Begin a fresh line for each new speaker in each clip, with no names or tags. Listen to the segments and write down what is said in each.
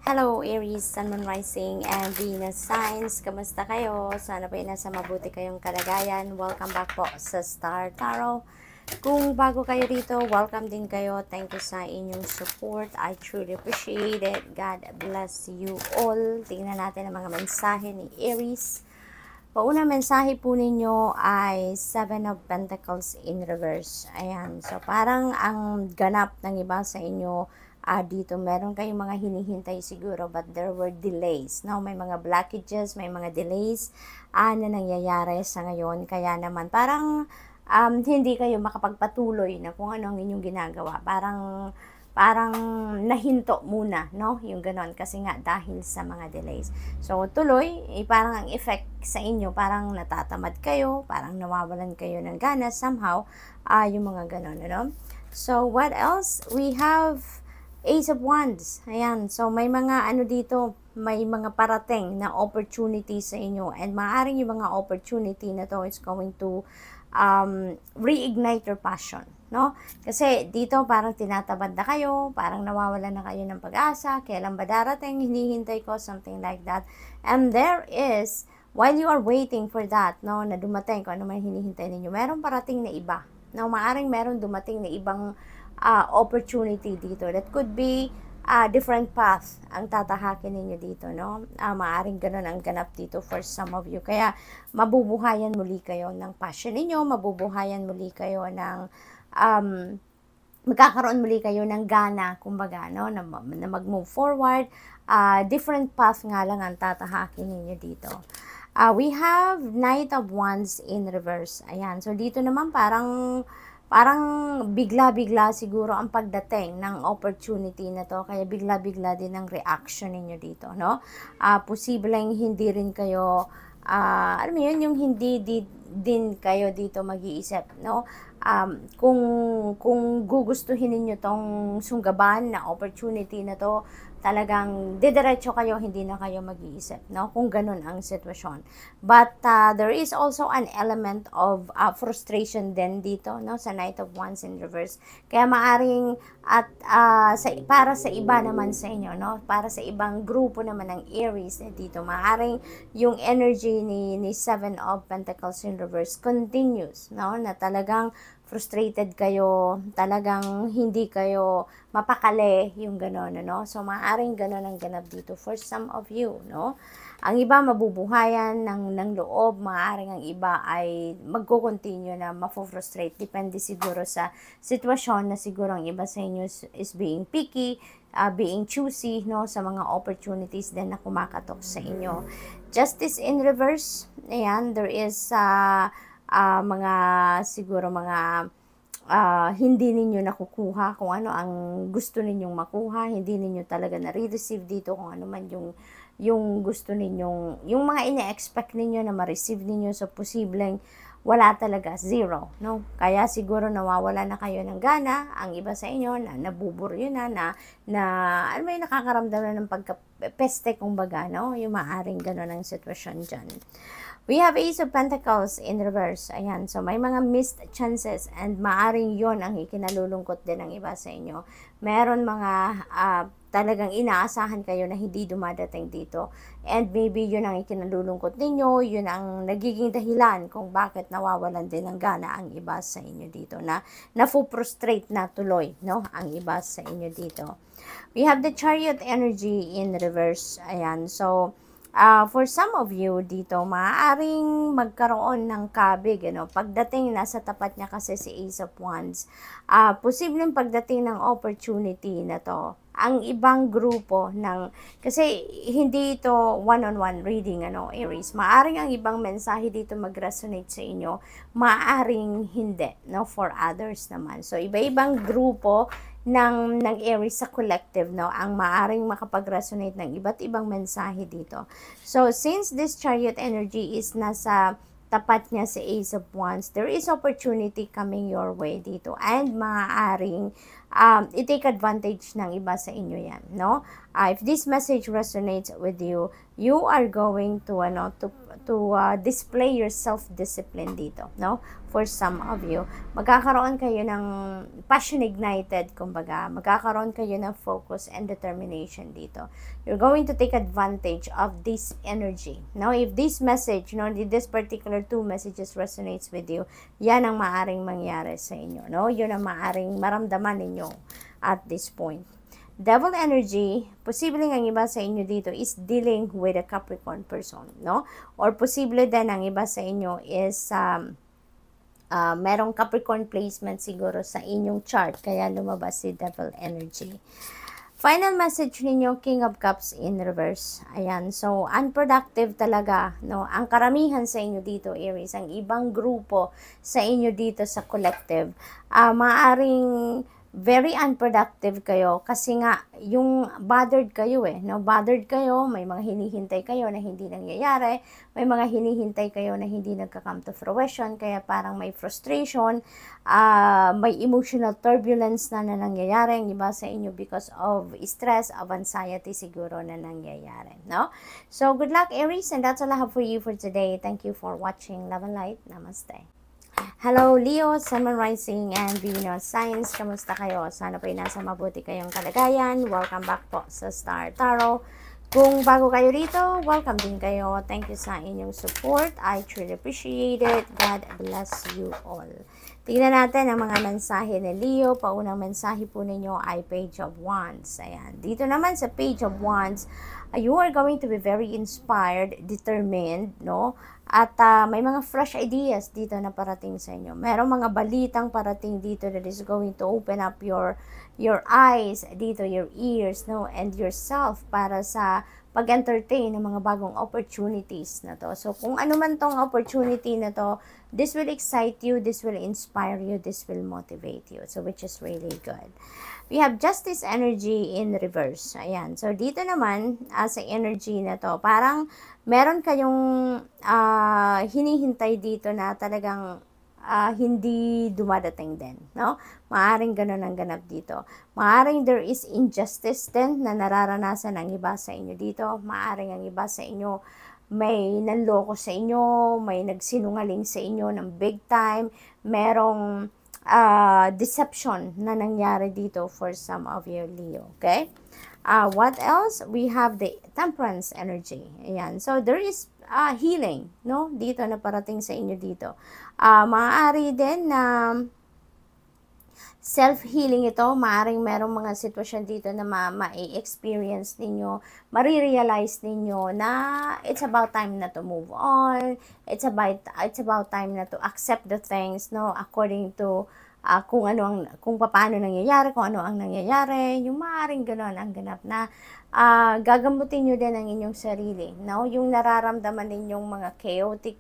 Hello Aries, Sun, Moon, Rising, and Venus signs. Kamusta kayo? Sana po ay nasa mabuti kayong kalagayan. Welcome back po sa Star Tarot. Kung bago kayo rito, welcome din kayo. Thank you sa inyong support. I truly appreciate it. God bless you all. Tingnan natin ang mga mensahe ni Aries. Paunang mensahe po ninyo ay Seven of Pentacles in reverse. Ayan. So, parang ang ganap ng iba sa inyo dito, meron kayong mga hinihintay siguro but there were delays. No? May mga blockages, may mga delays na nangyayari sa ngayon. Kaya naman, parang hindi kayo makapagpatuloy na kung ano ang inyong ginagawa. Parang nahinto muna, no? Yung ganon. Kasi nga, dahil sa mga delays. So, tuloy, parang ang effect sa inyo, parang natatamad kayo, parang nawawalan kayo ng gana, somehow, yung mga ganon, ano? So, what else? We have Ace of Wands. Ayan. So, may mga ano dito, may mga parating na opportunity sa inyo. And maaaring yung mga opportunity na to is going to reignite your passion. No? Kasi dito parang tinatabad na kayo, parang nawawalan na kayo ng pag-asa, kailan ba darating, hinihintay ko, something like that. And there is, while you are waiting for that, no, na dumating, kung ano man hinihintay ninyo, meron parating na iba. No? Maaaring meron dumating na ibang opportunity dito. That could be different path ang tatahakin ninyo dito, no? Maaring ganun ang ganap dito for some of you. Kaya, mabubuhayan muli kayo ng passion ninyo, mabubuhayan muli kayo ng, magkakaroon muli kayo ng gana, kumbaga, no? Na mag-move forward. Different path nga lang ang tatahakin ninyo dito. We have Knight of Wands in reverse. Ayan. So, dito naman parang bigla-bigla siguro ang pagdating ng opportunity na to. Kaya bigla-bigla din ang reaction ninyo dito, no? Posibleng hindi rin kayo, alam mo yun, yung hindi din kayo dito mag-iisip, no? Kung gugustuhin ninyo tong sunggaban na opportunity na to, talagang didiretso kayo, hindi na kayo mag-iisip, no? Kung ganun ang sitwasyon. But there is also an element of frustration din dito, no? Sa Knight of Wands in reverse. Kaya maaring para sa iba naman sa inyo, no? Para sa ibang grupo naman ng Aries dito, maaring yung energy ni Seven of Pentacles in reverse continues, no? Na talagang frustrated kayo, talagang hindi kayo mapakali, yung gano'n, no? So, maaaring gano'n ang ganap dito for some of you, no? Ang iba mabubuhayan ng loob, maaaring ang iba ay magko-continue na mafo-frustrate. Depende siguro sa sitwasyon na siguro ang iba sa inyo is being picky, being choosy, no? Sa mga opportunities din na kumakatok sa inyo. Justice in reverse, ayan, there is mga siguro mga hindi ninyo nakukuha kung ano ang gusto ninyong makuha, hindi ninyo talaga na-receive dito kung ano man yung gusto ninyong, yung mga ina-expect ninyo na ma-receive ninyo, so posibleng wala talaga, zero, no? Kaya siguro nawawala na kayo ng gana, ang iba sa inyo na nabuburyo na alam mo yung nakakaramdam na ng pagka-peste, kumbaga, no? Yung maaring gano'n ang sitwasyon dyan. We have Ace of Pentacles in reverse. Ayan. So, may mga missed chances and maaring yon ang ikinalulungkot din ng iba sa inyo. Meron mga talagang inaasahan kayo na hindi dumadating dito. And maybe yun ang ikinalulungkot ninyo, yun ang nagiging dahilan kung bakit nawawalan din ng gana ang iba sa inyo dito. Na frustrate na tuloy, no? Ang iba sa inyo dito. We have the Chariot energy in reverse. Ayan. So, for some of you dito, maaaring magkaroon ng kabig, ano, pagdating nasa tapat niya kasi si Ace of Wands. Posibleng pagdating ng opportunity na to. Ang ibang grupo kasi hindi ito one-on-one reading, ano, Aries. Maaring ang ibang mensahe dito mag-resonate sa inyo, maaring hindi, no, for others naman. So, iba-ibang grupo ng Aries sa collective, no, ang maaring makapag-resonate ng iba't ibang mensahe dito. So, since this Chariot energy is nasa tapat niya sa Ace of Wands, there is opportunity coming your way dito. And maaaring i-take advantage ng iba sa inyo yan, no? If this message resonates with you, you are going to display your self-discipline dito, no? For some of you, magkakaroon kayo ng passion ignited, kumbaga, magkakaroon kayo ng focus and determination dito. You're going to take advantage of this energy. Now, if this message, this particular 2 messages resonates with you, yan ang maaring mangyari sa inyo, no? Yun ang maaring maramdaman ninyo at this point. Devil energy, posibleng ang iba sa inyo dito is dealing with a Capricorn person, no? Or posible din ang iba sa inyo is merong Capricorn placement siguro sa inyong chart, kaya lumabas si devil energy. Final message ninyo, King of Cups in reverse. Ayan, so unproductive talaga, no? Ang karamihan sa inyo dito, Aries, ang ibang grupo sa inyo dito sa collective, maaring very unproductive kayo kasi nga yung bothered kayo no, bothered kayo, may mga hinihintay kayo na hindi nangyayari, may mga hinihintay kayo na hindi nagka-come to fruition, kaya parang may frustration, may emotional turbulence na nangyayari ang iba sa inyo because of stress, of anxiety siguro na nangyayari, no? So good luck, Aries, and that's all I have for you for today. Thank you for watching. Love and light. Namaste. Hello Leo, Sun, Moon, Rising, and Venus signs. Kamusta kayo? Sana po ay nasa mabuti kayong kalagayan. Welcome back po sa Star Tarot. Kung bago kayo rito, welcome din kayo. Thank you sa inyong support. I truly appreciate it. God bless you all. Tingnan natin ang mga mensahe ni Leo. Paunang mensahe po ninyo ay Page of Wands. Ayan. Dito naman sa Page of Wands, you are going to be very inspired, determined, no? At may mga fresh ideas dito na parating sa inyo. Merong mga balitang parating dito that is going to open up your eyes, dito your ears, no, and yourself para sa pag-entertain ng mga bagong opportunities na to. So kung ano man tong opportunity na to, this will excite you, this will inspire you, this will motivate you. So which is really good. We have Justice energy in reverse. Ayan. So dito naman sa energy na to, parang meron kayong hinihintay dito na talagang hindi dumadating din, no? Maaring ganun ang ganap dito. Maaring there is injustice din na nararanasan ng iba sa inyo dito. Maaring ang iba sa inyo may nanloko sa inyo, may nagsinungaling sa inyo ng big time, merong deception na nangyari dito for some of you, Leo, okay? What else? We have the Temperance energy. Ayan. So, there is healing, no? Dito na parating sa inyo dito. Maaari din na self-healing ito. Maaring merong mga sitwasyon dito na ma-experience ninyo, marirealize ninyo na it's about time na to move on. It's about time na to accept the things, no? According to kung paano nangyayari, kung ano ang nangyayari, yung maaaring gano'n ang ganap na gagamutin nyo din ang inyong sarili, no? Yung nararamdaman ninyong mga chaotic,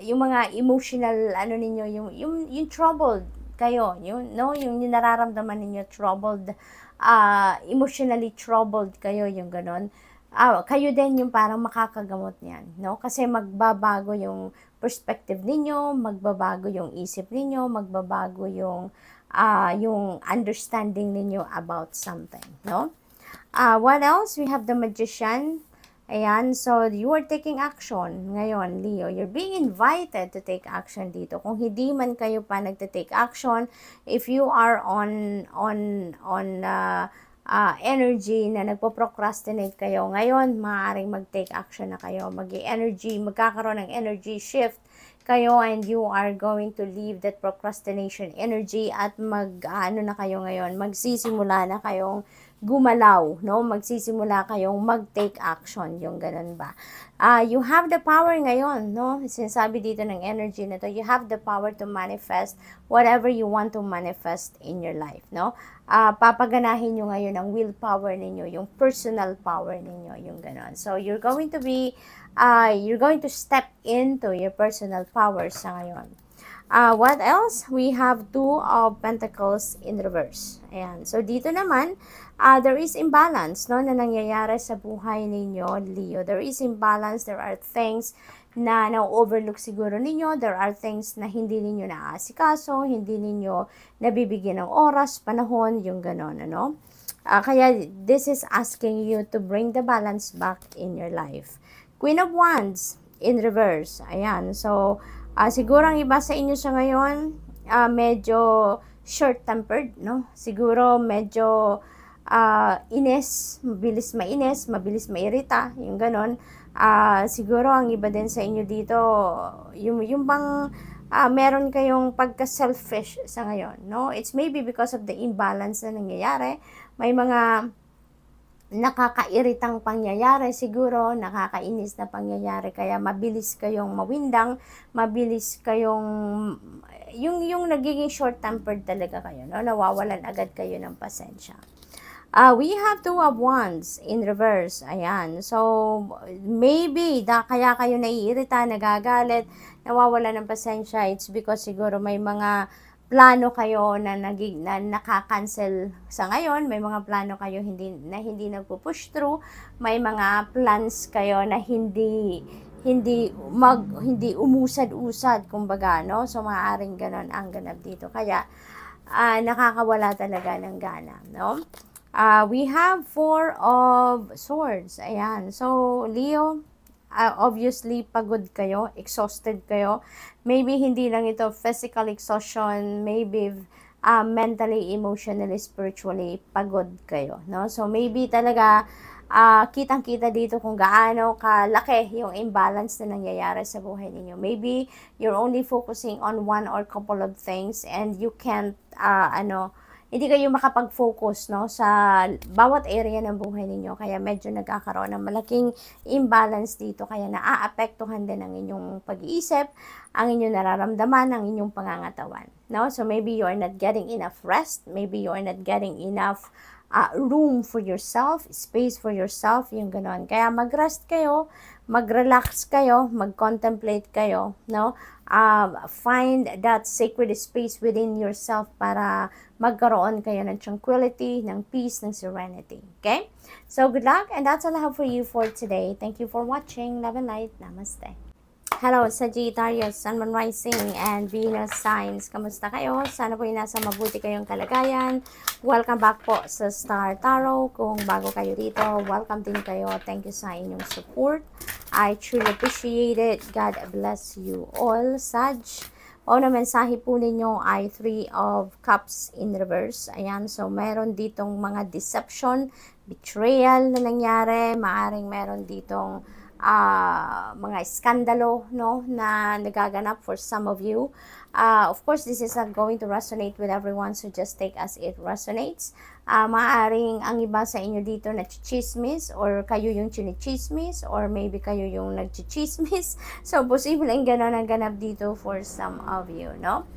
yung mga emotional, ninyo, yung troubled kayo, yung nararamdaman ninyo troubled, emotionally troubled kayo, yung gano'n. Kayo din yung parang makakagamot niyan, no? Kasi magbabago yung perspective ninyo, magbabago yung isip ninyo, magbabago yung understanding ninyo about something, no? What else? We have the Magician. Ayan, so you are taking action ngayon, Leo. You're being invited to take action dito. Kung hindi man kayo pa nagte-take action, if you are on energy na nagpo-procrastinate kayo, ngayon maaaring mag-take action na kayo. Magkakaroon ng energy shift kayo, and you are going to leave that procrastination energy at na kayo ngayon, magsisimula na kayong gumalaw, no? Magsisimula kayong mag-take action, yung ganun ba? You have the power ngayon, no? Sinasabi dito ng energy na to, you have the power to manifest whatever you want to manifest in your life, no? Papaganahin nyo ngayon ang willpower ninyo, yung personal power ninyo, yung ganun. So, you're going to step into your personal power sa ngayon. What else? We have Two of Pentacles in reverse. Ayan. So, dito naman, there is imbalance, no, na nangyayari sa buhay ninyo, Leo. There is imbalance. There are things na na-overlook siguro ninyo. There are things na hindi ninyo naaasikaso, hindi ninyo nabibigyan ng oras, panahon, yung ganon, ano? Kaya this is asking you to bring the balance back in your life. Queen of Wands in reverse. Ayan. So, siguro ang iba sa inyo sa ngayon, medyo short-tempered, no? Siguro medyo mabilis mabilis mairita, yung ganon. Siguro ang iba din sa inyo dito, yung bang meron kayong pagka-selfish sa ngayon, no? It's maybe because of the imbalance na nangyayari. May mga nakakairitang pangyayari siguro, nakakainis na pangyayari, kaya mabilis kayong mawindang, mabilis kayong, yung nagiging short-tempered talaga kayo, no? Nawawalan agad kayo ng pasensya. We have Two of Wands in reverse. Ayan. So, maybe, kaya kayo naiirita, nagagalit, nawawala ng pasensya. It's because siguro may mga plano kayo na nakakancel sa ngayon. May mga plano kayo hindi nagpo-push through. May mga plans kayo na hindi umusad-usad, kumbaga, no? So, maaaring ganon ang ganap dito. Kaya, nakakawala talaga ng gana, no? We have Four of Swords. Ayan. So, Leo, obviously, pagod kayo, exhausted kayo. Maybe hindi lang ito physical exhaustion, maybe mentally, emotionally, spiritually, pagod kayo, no? So, maybe talaga, kitang-kita dito kung gaano kalaki yung imbalance na nangyayari sa buhay ninyo. Maybe, you're only focusing on one or couple of things and you can't, hindi kayo makapag-focus, no, sa bawat area ng buhay ninyo. Kaya medyo nagkakaroon ng malaking imbalance dito. Kaya naaapektuhan din ang inyong pag-iisip, ang inyong nararamdaman, ang inyong pangangatawan, no? So maybe you are not getting enough rest, maybe you are not getting enough room for yourself, space for yourself, yung ganon. Kaya mag-rest kayo, mag-relax kayo, mag-contemplate kayo, no? Find that sacred space within yourself para magkaroon kayo ng tranquility, ng peace, ng serenity. Okay? So, good luck, and that's all I have for you for today. Thank you for watching. Love and light. Namaste. Hello, Sagittarius, Sun, Moon, Rising, and Venus signs. Kamusta kayo? Sana po yung nasa mabuti kayong kalagayan. Welcome back po sa Star Tarot. Kung bago kayo dito, welcome din kayo. Thank you sa inyong support. I truly appreciate it. God bless you all, Sag. O na mensahe po ninyo ay Three of Cups in reverse. Ayan, so meron ditong mga deception, betrayal na nangyari. Maaring meron ditong mga iskandalo, no, na nagaganap for some of you. Of course, this is not going to resonate with everyone, so just take as it resonates. Maaring ang iba sa inyo dito na chichismis, or kayo yung chinichismis, or maybe kayo yung nagchichismis. So, posible ang gano'n ang ganap dito for some of you, no?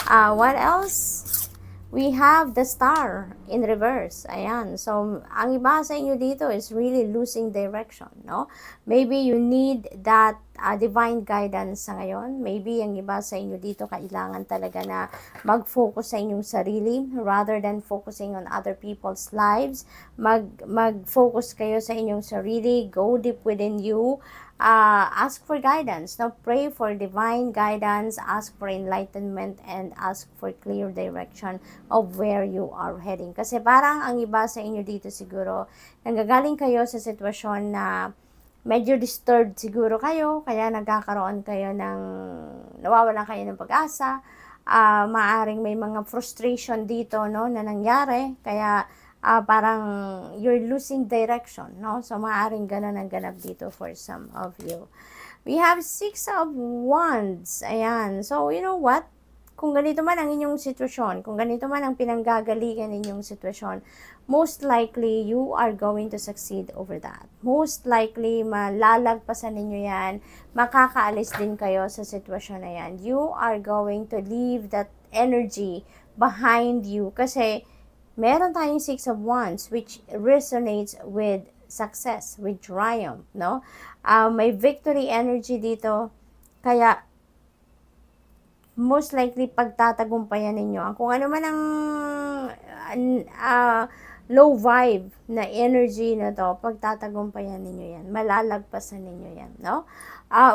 What else? We have the Star in reverse. Ayan. So, ang iba sa inyo dito is really losing direction, no? Maybe you need that divine guidance sa ngayon. Maybe ang iba sa inyo dito kailangan talaga na mag-focus sa inyong sarili rather than focusing on other people's lives. Mag-focus kayo sa inyong sarili. Go deep within you. Ask for guidance, no? Pray for divine guidance, ask for enlightenment, and ask for clear direction of where you are heading. Kasi parang ang iba sa inyo dito siguro, nanggagaling kayo sa sitwasyon na medyo disturbed siguro kayo, kaya nagkakaroon kayo ng, nawawalan kayo ng pag-asa, maaring may mga frustration dito, no, na nangyari, kaya parang you're losing direction, no? So, maaaring ganun ang ganap dito for some of you. We have Six of Wands. Ayan. So, you know what? Kung ganito man ang inyong sitwasyon, kung ganito man ang pinanggagalingan ninyong sitwasyon, most likely, you are going to succeed over that. Most likely, malalagpasan ninyo yan, makakaalis din kayo sa sitwasyon na yan. You are going to leave that energy behind you kasi meron tayong Six of Wands which resonates with success, with triumph, no? May victory energy dito, kaya most likely pagtatagumpayan ninyo. Kung ano man ang low vibe na energy na to, pagtatagumpayan ninyo yan. Malalagpasan ninyo yan, no?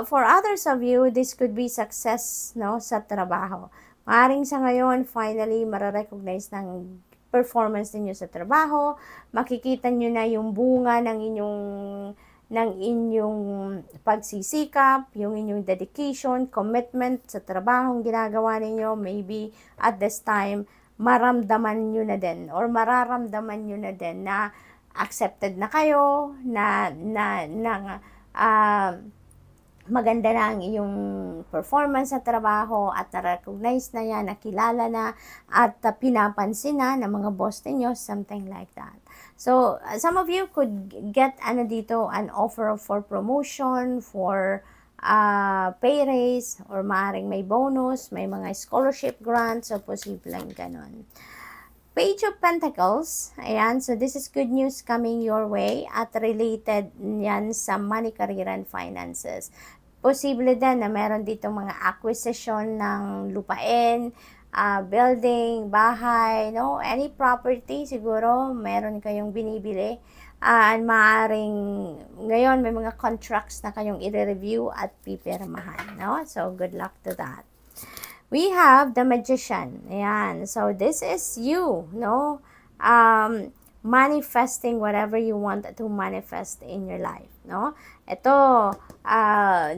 For others of you, this could be success, no, sa trabaho. Maaring sa ngayon, finally, mararecognize ng performance ninyo sa trabaho. Makikita nyo na yung bunga ng inyong pagsisikap, yung inyong dedication, commitment sa trabahong ginagawa ninyo. Maybe at this time, maramdaman nyo na din or mararamdaman nyo na din na accepted na kayo, maganda na ang iyong performance sa trabaho at na-recognize na yan, nakilala na at pinapansin na ng mga boss ninyo, something like that. So, some of you could get an offer for promotion, for pay raise, or maaaring may bonus, may mga scholarship grants, so posibleng ganon. Page of Pentacles, ayan, so this is good news coming your way at related yan sa money, career, and finances. Posible din na meron dito mga acquisition ng lupain, building, bahay, no? Any property siguro, meron kayong binibili. Maaaring ngayon may mga contracts na kayong i-review at pipirmahan, no? So, good luck to that. We have the Magician. Ayan. So, this is you, no? Manifesting whatever you want to manifest in your life, no? Ito,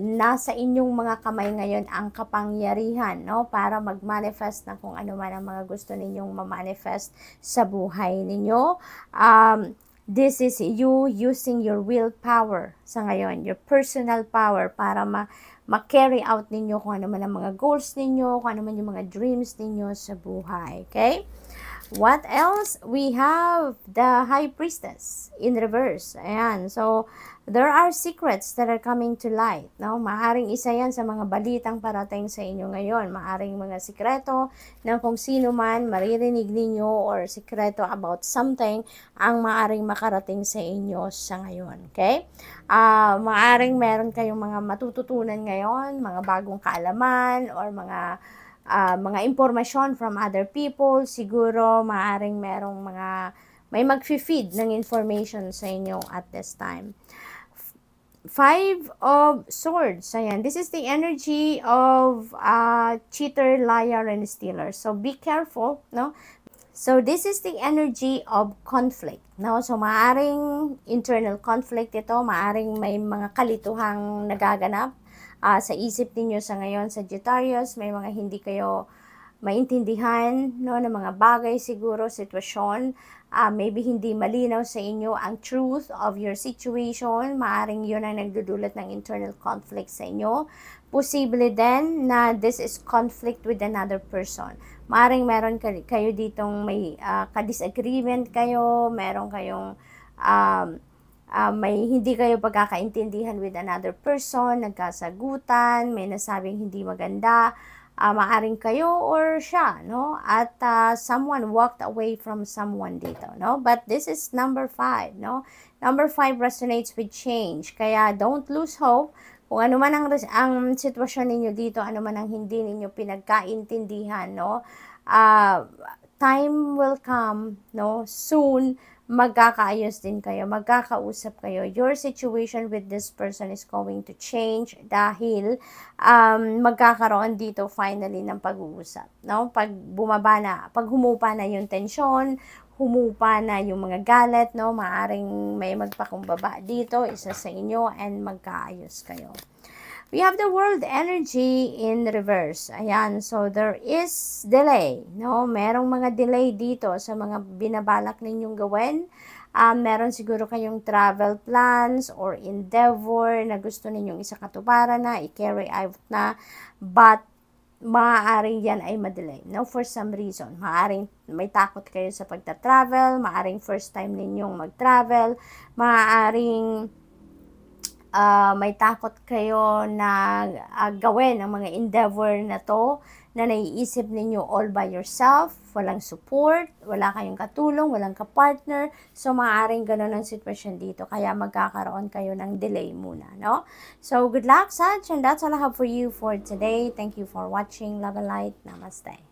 nasa inyong mga kamay ngayon ang kapangyarihan, no? Para mag-manifest na kung ano man ang mga gusto ninyong ma-manifest sa buhay ninyo. This is you using your willpower sa ngayon, your personal power para ma-carry out ninyo kung ano man ang mga goals ninyo, kung ano man yung mga dreams ninyo sa buhay. Okay? What else? We have the High Priestess in reverse. Ayan. So, there are secrets that are coming to light. No? Maaring isa yan sa mga balitang parating sa inyo ngayon. Maaring mga sikreto na kung sino man maririnig ninyo or sikreto about something ang maaring makarating sa inyo sa ngayon. Okay? Maaring meron kayong mga matututunan ngayon, mga bagong kaalaman or mga impormasyon from other people. Siguro maaring may mag-feed ng information sa inyo at this time. 5 of Swords. Ayan. This is the energy of cheater, liar, and stealer. So, be careful, no? So, this is the energy of conflict, no? So, maaring internal conflict ito. Maaring may mga kalituhang nagaganap sa isip ninyo sa ngayon, Sagittarius. May mga hindi kayo maintindihan, no, ng mga bagay siguro, sitwasyon. Maybe hindi malinaw sa inyo ang truth of your situation. Maaring yun ang nagdudulot ng internal conflict sa inyo. Posible din na this is conflict with another person. Maaring meron kayo ditong may ka-disagreement kayo, meron kayong may hindi kayo pagkakaintindihan with another person, nagkasagutan, may nasabing hindi maganda, maaring kayo or siya, no? At someone walked away from someone dito, no? But this is number 5, no? Number 5 resonates with change. Kaya don't lose hope. Kung ano man ang sitwasyon ninyo dito, ano man ang hindi ninyo pinagkaintindihan, no? Time will come, no? Soon, magkakaayos din kayo, magkakausap kayo. Your situation with this person is going to change dahil magkakaroon dito finally ng pag-uusap, no? Pag humupa na yung tensyon, humupa na yung mga galit, no? Maaring may magpakumbaba dito, isa sa inyo, and magkaayos kayo. We have the world energy in reverse. Ayan, so there is delay, no? Merong mga delay dito sa mga binabalak ninyong gawin. Meron siguro kayong travel plans or endeavor na gusto ninyong isakatuparan na, i-carry out na, but maaaring yan ay madelay, no? For some reason. Maaaring may takot kayo sa pagta-travel, maaaring first time ninyong mag-travel, maaaring may takot kayo na gawin ang mga endeavor na to na naiisip ninyo all by yourself, walang support, wala kayong katulong, walang kapartner, so maaaring ganun ang sitwasyon dito, kaya magkakaroon kayo ng delay muna, no? So, good luck, Sag, and that's all I have for you for today. Thank you for watching. Love and light. Namaste.